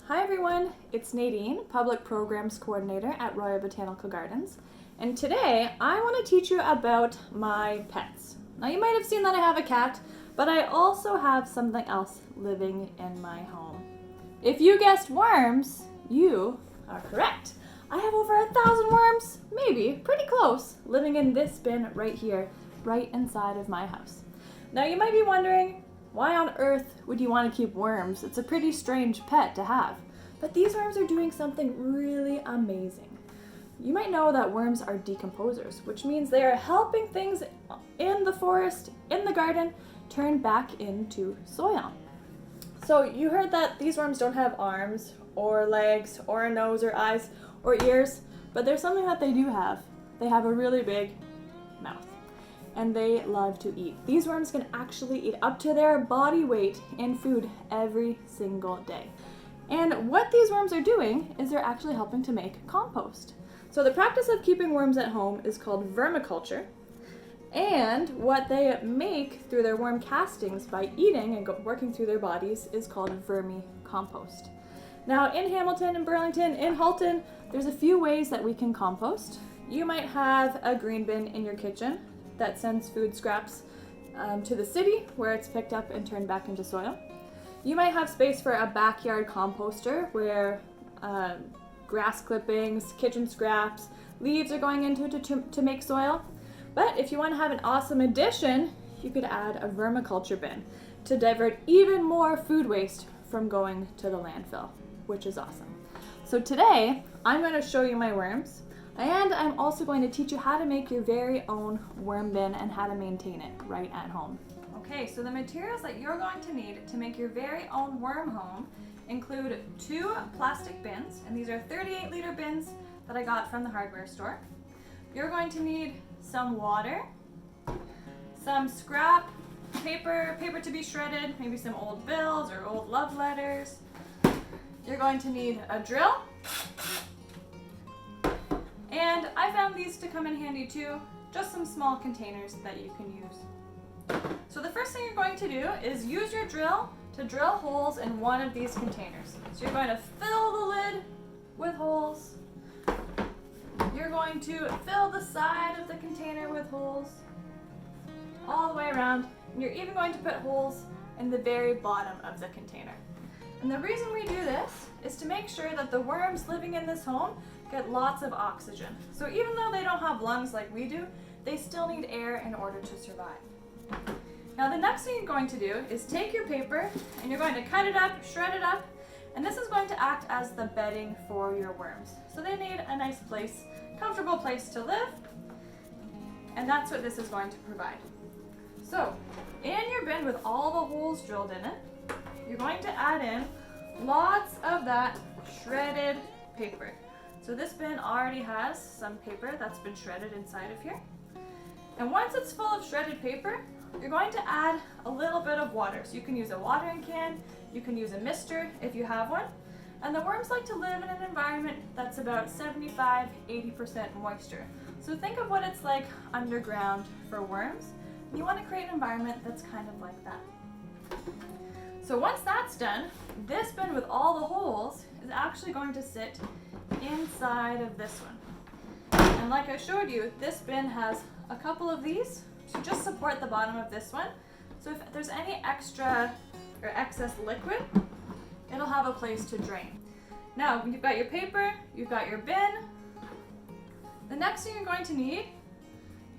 Hi everyone, it's Nadine, Public Programs Coordinator at Royal Botanical Gardens, and today I want to teach you about my pets. Now you might have seen that I have a cat, but I also have something else living in my home. If you guessed worms, you are correct. I have over 1,000 worms, maybe, pretty close, living in this bin right here, right inside of my house. Now you might be wondering, why on earth would you want to keep worms? It's a pretty strange pet to have. But these worms are doing something really amazing. You might know that worms are decomposers, which means they are helping things in the forest, in the garden, turn back into soil. So you heard that these worms don't have arms or legs or a nose or eyes or ears, but there's something that they do have. They have a really big mouth. And they love to eat. These worms can actually eat up to their body weight in food every single day. And what these worms are doing is they're actually helping to make compost. So the practice of keeping worms at home is called vermiculture. And what they make through their worm castings by eating and working through their bodies is called vermicompost. Now in Hamilton, in Burlington, in Halton, there's a few ways that we can compost. You might have a green bin in your kitchen that sends food scraps to the city where it's picked up and turned back into soil. You might have space for a backyard composter where grass clippings, kitchen scraps, leaves are going into to make soil. But if you want to have an awesome addition, you could add a vermiculture bin to divert even more food waste from going to the landfill, which is awesome. So today, I'm going to show you my worms. And I'm also going to teach you how to make your very own worm bin and how to maintain it right at home. Okay, so the materials that you're going to need to make your very own worm home include 2 plastic bins, and these are 38-liter bins that I got from the hardware store. You're going to need some water, some scrap paper to be shredded, maybe some old bills or old love letters. You're going to need a drill. And I found these to come in handy too, just some small containers that you can use. So the first thing you're going to do is use your drill to drill holes in one of these containers. So you're going to fill the lid with holes. You're going to fill the side of the container with holes all the way around. And you're even going to put holes in the very bottom of the container. And the reason we do this is to make sure that the worms living in this home get lots of oxygen. So even though they don't have lungs like we do, they still need air in order to survive. Now the next thing you're going to do is take your paper and you're going to cut it up, shred it up, and this is going to act as the bedding for your worms. So they need a nice place, comfortable place to live, and that's what this is going to provide. So in your bin with all the holes drilled in it, you're going to add in lots of that shredded paper. So this bin already has some paper that's been shredded inside of here. And once it's full of shredded paper, you're going to add a little bit of water. So you can use a watering can, you can use a mister if you have one. And the worms like to live in an environment that's about 75-80% moisture. So think of what it's like underground for worms. You want to create an environment that's kind of like that. So once that's done, this bin with all the holes is actually going to sit inside of this one. And like I showed you, this bin has a couple of these to just support the bottom of this one. So if there's any extra or excess liquid, it'll have a place to drain. Now, when you've got your paper, you've got your bin, the next thing you're going to need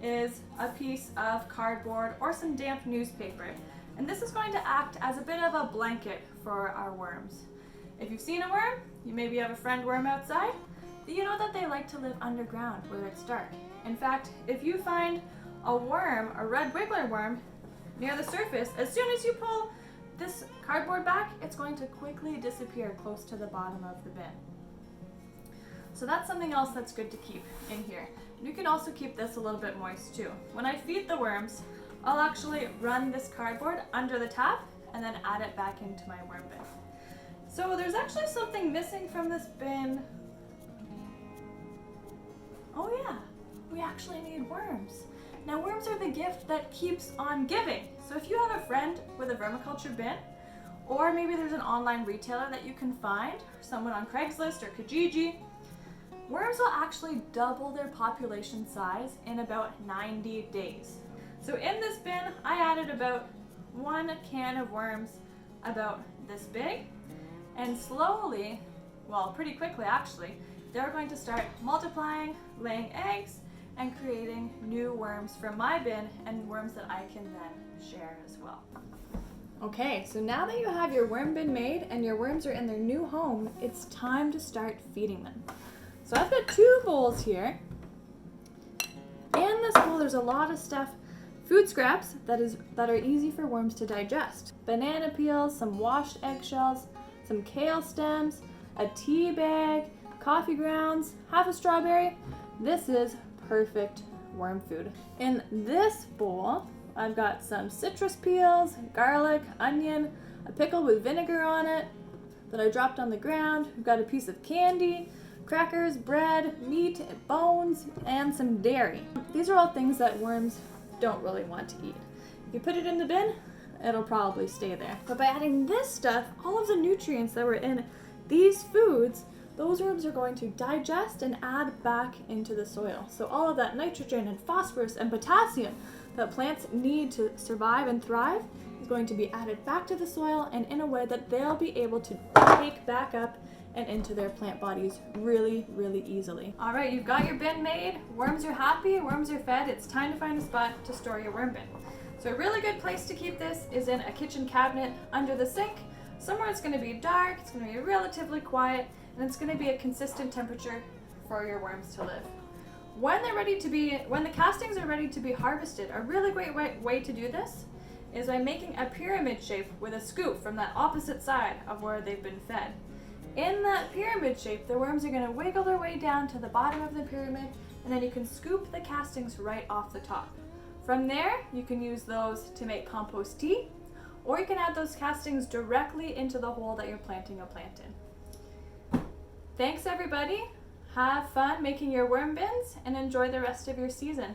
is a piece of cardboard or some damp newspaper. And this is going to act as a bit of a blanket for our worms. If you've seen a worm, you maybe have a friend worm outside, you know that they like to live underground where it's dark. In fact, if you find a worm, a red wiggler worm, near the surface, as soon as you pull this cardboard back, it's going to quickly disappear close to the bottom of the bin. So that's something else that's good to keep in here. You can also keep this a little bit moist too. When I feed the worms, I'll actually run this cardboard under the tap and then add it back into my worm bin. So there's actually something missing from this bin. Oh yeah, we actually need worms. Now worms are the gift that keeps on giving. So if you have a friend with a vermiculture bin, or maybe there's an online retailer that you can find, someone on Craigslist or Kijiji. Worms will actually double their population size in about 90 days. So in this bin, I added about 1 can of worms about this big, and slowly, well, pretty quickly actually, they're going to start multiplying, laying eggs, and creating new worms from my bin and worms that I can then share as well. Okay, so now that you have your worm bin made and your worms are in their new home, it's time to start feeding them. So I've got 2 bowls here. In this bowl there's a lot of stuff, food scraps that are easy for worms to digest. Banana peels, some washed eggshells, some kale stems, a tea bag, coffee grounds, half a strawberry. This is perfect worm food. In this bowl, I've got some citrus peels, garlic, onion, a pickle with vinegar on it that I dropped on the ground. We've got a piece of candy, crackers, bread, meat, bones, and some dairy. These are all things that worms don't really want to eat. If you put it in the bin, it'll probably stay there. But by adding this stuff, all of the nutrients that were in these foods, those worms are going to digest and add back into the soil. So all of that nitrogen and phosphorus and potassium that plants need to survive and thrive is going to be added back to the soil, and in a way that they'll be able to take back up and into their plant bodies really, really easily. All right, you've got your bin made, worms are happy, worms are fed, it's time to find a spot to store your worm bin. So a really good place to keep this is in a kitchen cabinet under the sink, somewhere it's gonna be dark, it's gonna be relatively quiet, and it's gonna be a consistent temperature for your worms to live. When the castings are ready to be harvested, a really great way to do this is by making a pyramid shape with a scoop from that opposite side of where they've been fed. In that pyramid shape, the worms are going to wiggle their way down to the bottom of the pyramid, and then you can scoop the castings right off the top. From there, you can use those to make compost tea, or you can add those castings directly into the hole that you're planting a plant in. Thanks everybody, have fun making your worm bins, and enjoy the rest of your season.